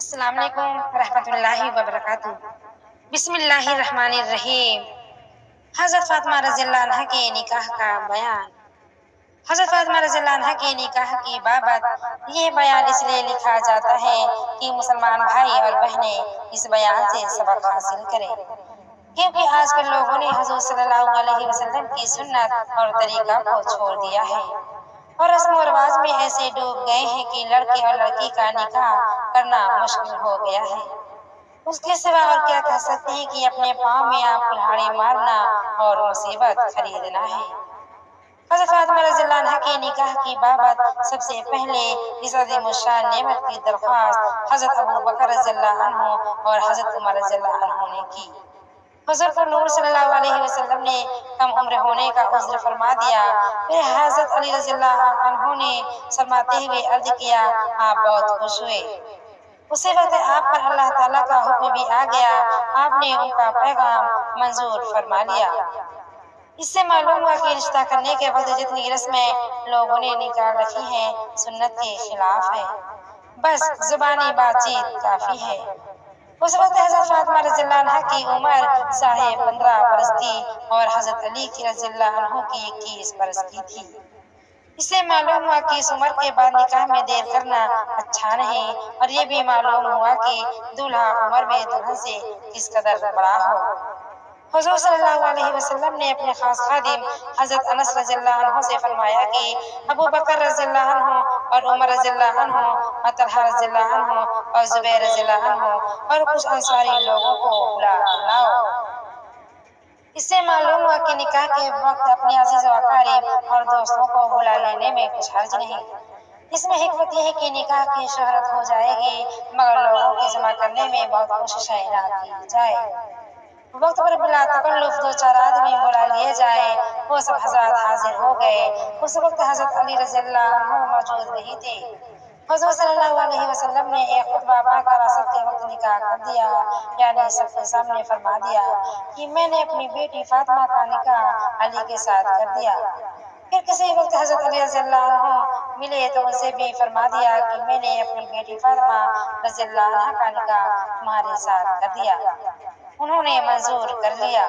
السلام علیکم ورحمۃ اللہ وبرکاتہ۔ بسم اللہ الرحمن الرحیم۔ حضرت فاطمہ رضی اللہ عنہ کے نکاح کا بیان۔ حضرت فاطمہ رضی اللہ عنہ کے نکاح کی بابت یہ بیان اس لیے لکھا جاتا ہے کہ مسلمان بھائی اور بہنیں اس بیان سے سبق حاصل کریں، کیونکہ آج کل لوگوں نے حضور صلی اللہ علیہ وسلم کی سنت اور طریقہ کو چھوڑ دیا ہے اور رسم و رواج میں ایسے ڈوب گئے ہیں کہ لڑکے اور لڑکی کا نکاح کرنا مشکل ہو گیا ہے۔ اس کے سوا اور کیا کہہ سکتے ہیں کہ اپنے پاؤں میں آپ کلہاڑی مارنا اور مصیبت خریدنا ہے۔ حضرت فاطمہ رضی اللہ عنہ کے نکاح کی بابت سب سے پہلے اس عظیم الشان نعمت کی درخواست حضرت ابو بکر رضی اللہ عنہ اور حضرت عمر رضی اللہ عنہ نے کی۔ حضرت نور صلی اللہ علیہ وسلم نے کم عمر ہونے کا عذر فرما دیا۔ پھر حضرت علی رضی اللہ عنہ نے شرماتے ہوئے عرض کیا، آپ بہت خوش ہوئے۔ اسی وقت آپ پر اللہ تعالیٰ کا حکم بھی آ گیا، آپ نے ان کا پیغام منظور فرما لیا۔ اس سے معلوم ہوا کہ رشتہ کرنے کے وقت جتنی رسمیں لوگوں نے نکال رکھی ہیں سنت کے خلاف ہے، بس زبانی بات چیت کافی ہے۔ اس وقت حضرت فاطمہ رضی اللہ عنہ کی عمر 15.5 برس تھی اور حضرت علی کی رضی اللہ عنہ کی 21 برس کی تھی۔ اس سے معلوم ہوا کہ اس عمر کے بعد نکاح میں دیر کرنا اچھا نہیں، اور یہ بھی معلوم ہوا کہ دولہا عمر میں دلہن سے کس قدر بڑا ہو۔ حضور صلی اللہ علیہ وسلم نے اپنے خاص خادم حضرت انس رضی اللہ عنہ سے فرمایا کہ ابو بکر رضی اللہ عنہ اور عمر رضی اللہ عنہ اور طلحہ رضی اللہ عنہ اور زبیر رضی اللہ عنہ اور کچھ انصاری لوگوں کو بلا لاؤ۔ اس سے معلوم ہوا کہ نکاح کے وقت اپنے عزیز و اقارب اور دوستوں کو بلا لینے میں کچھ حرج نہیں۔ اس میں حکمت یہ ہے کہ نکاح کی شہرت ہو جائے گی، مگر لوگوں کے جمع کرنے میں بہت کوششیں نہ کی جائے۔ وقت پر بلا تکلف 2-4 آدمی بلا لیے جائیں۔ وہ سب حضرات حاضر ہو گئے۔ اس وقت حضرت علی رضی اللہ عنہ موجود نہیں تھے۔ حضور صلی اللہ علیہ وسلم نے ایک خطبہ پڑھ کر عصر کے وقت نکاح کر دیا، یعنی سب کے سامنے فرما دیا کہ میں نے اپنی بیٹی فاطمہ کا نکاح علی کے ساتھ کر دیا۔ پھر کسی وقت حضرت علی رضی اللہ عنہ ملے تو ان سے بھی فرما دیا کہ میں نے اپنی بیٹی فاطمہ رضی اللہ عنہ کا نکاح تمہارے ساتھ کر دیا۔ انہوں نے منظور کر لیا۔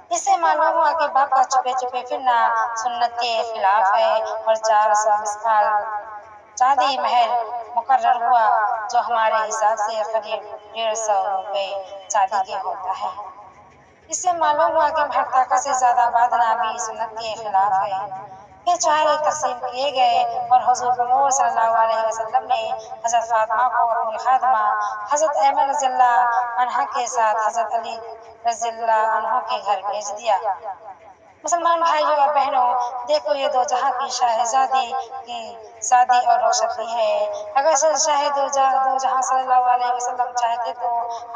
اس سے معلوم ہوا کہ باپ کا چھپے چھپے پھرنا سنت کے خلاف ہے، اور 400 مسقال چاندی مہر مقرر ہوا، جو ہمارے حساب سے قریب 150 روپے چاندی کے ہوتا ہے۔ اس سے معلوم ہوا کہ مہر طاقت سے زیادہ باندھنا بھی سنت کے خلاف ہے۔ پھر چہرے تقسیم کیے گئے اور حضور نور صلی اللہ علیہ وسلم نے حضرت فاطمہ کو اپنی خادمہ حضرت ایمن رضی اللہ عنہ کے ساتھ حضرت علی رضی اللہ عنہ کے گھر بھیج دیا۔ مسلمان بھائیوں اور بہنوں، دیکھو یہ دو جہاں کی شہزادی کی شادی اور روشنی ہے۔ اگر شاہ دو جہاں صلی اللہ علیہ وسلم چاہتے تو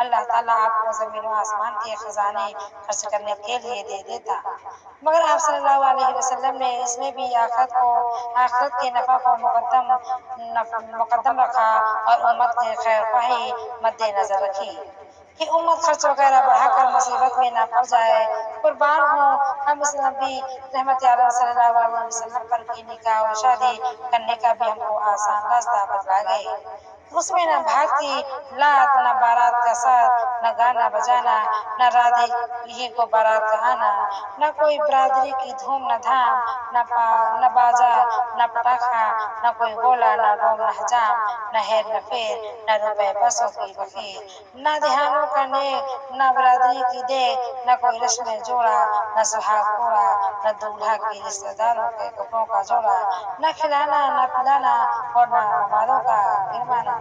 اللہ تعالیٰ آپ کو زمین و آسمان کے خزانے خرچ کرنے کے لیے دے دیتا، مگر آپ صلی اللہ علیہ وسلم نے اس میں بھی آخرت کے نفع کو مقدم رکھا اور امت کے خیر خواہی مد نظر رکھی کہ امت خرچ وغیرہ بڑھا کر مصیبت میں نہ پڑ جائے۔ قربان ہوں، ہم اس نبی رحمت عالم صلی اللہ علیہ وسلم پر کی نکاح و شادی کرنے کا بھی ہم کو آسان راستہ بتلا گئے۔ اس میں نہ بھاگتی لات، نہ بارات کا ساتھ، نہ گانا بجانا، نہ رادھے ہی کو بارات کا آنا، نہ کوئی برادری کی دھوم نہ دھام، نہ بازا نہ پٹاخہ، نہ کوئی گولا نہ ڈول نہ حجام، نہ ہیر نہ پھیر، نہ روپے پیسوں کی بخیر، نہ دہانوں کا نیک، نہ برادری کی دیکھ، نہ کوئی رسم جوڑا، نہ سہاگ پورا، نہ دولہا کی رشتہ داروں کے کپڑوں کا جوڑا، نہ کھلانا نہ پلانا اور نہ نمازوں کا گروانا۔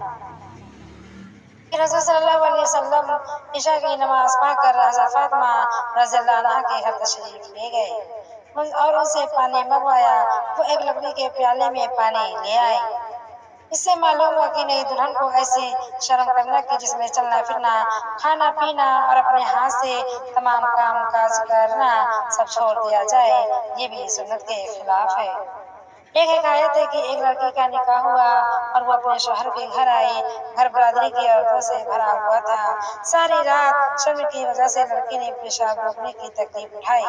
پھر حضرت صلی اللہ علیہ وسلم عشاء کی نماز پڑھ کر حضرت فاطمہ رضی اللہ عنہ کے گھر تشریف لے گئے اور ان سے پانی منگوایا۔ وہ ایک لکڑی کے پیالے میں پانی لے آئے۔ اس سے معلوم ہوا کہ نئی دلہن کو ایسی شرم کرنا کہ جس میں چلنا پھرنا، کھانا پینا اور اپنے ہاتھ سے تمام کام کاج کرنا سب چھوڑ دیا جائے، یہ بھی سنت کے خلاف ہے۔ ایک حکایت ہے کہ ایک لڑکی کا نکاح ہوا اور وہ اپنے شوہر کے گھر آئی۔ گھر برادری کی عورتوں سے بھرا ہوا تھا۔ ساری رات شرم کی وجہ سے لڑکی نے پیشاب روکنے کی تکلیف اٹھائی،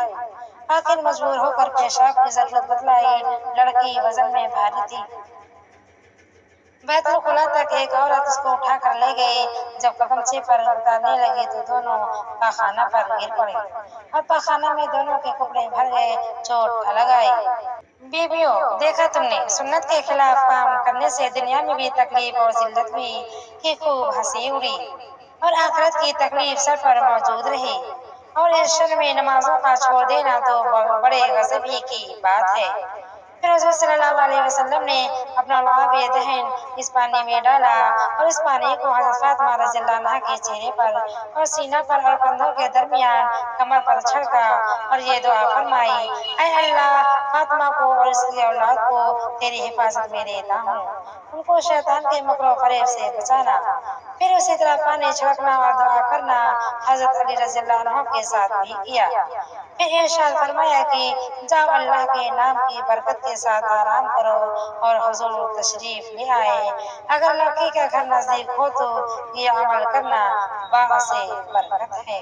آخر مجبور ہو کر پیشاب کی ضرورت بتلائی۔ لڑکی وزن میں بھاری تھی، بیت الخلا تک ایک عورت اس کو اٹھا کر لے گئی۔ جب قدمچے پر اتارنے لگی تو دونوں پاخانہ پر گر پڑے اور پاخانہ میں دونوں کے کپڑے بھر گئے، چوٹ الگ آئی۔ بیویوں، دیکھا تم نے، سنت کے خلاف کام کرنے سے دنیا میں بھی تکلیف اور ذلت ہوئی کہ خوب ہنسی اڑی اور آخرت کی تکلیف سر پر موجود رہی، اور اس شر میں نمازوں کا چھوڑ دینا تو بڑے غضب ہی کی بات ہے۔ پھر حضور صلی اللہ علیہ وسلم نے اپنا لعاب دہن اس پانی میں ڈالا اور اس پانی کو حضرت فاطمہ رضی اللہ عنہا کے چہرے پر اور سینہ پر اور کندھوں کے درمیان کمر پر چھڑکا اور یہ دعا فرمائی: اے اللہ، فاطمہ کو اور اس کی اولاد کو تیری حفاظت میں دیتا ہوں، ان کو شیطان کے مکر و فریب سے بچانا۔ پھر اسی طرح پانی چھڑکنا اور دعا کرنا حضرت علی رضی اللہ عنہ کے ساتھ بھی کیا۔ پھر ارشاد فرمایا کہ جاؤ، اللہ کے نام کی برکت کے ساتھ آرام کرو، اور حضور تشریف لے آئے۔ اگر لڑکی کا گھر نزدیک ہو تو یہ عمل کرنا باعث برکت ہے۔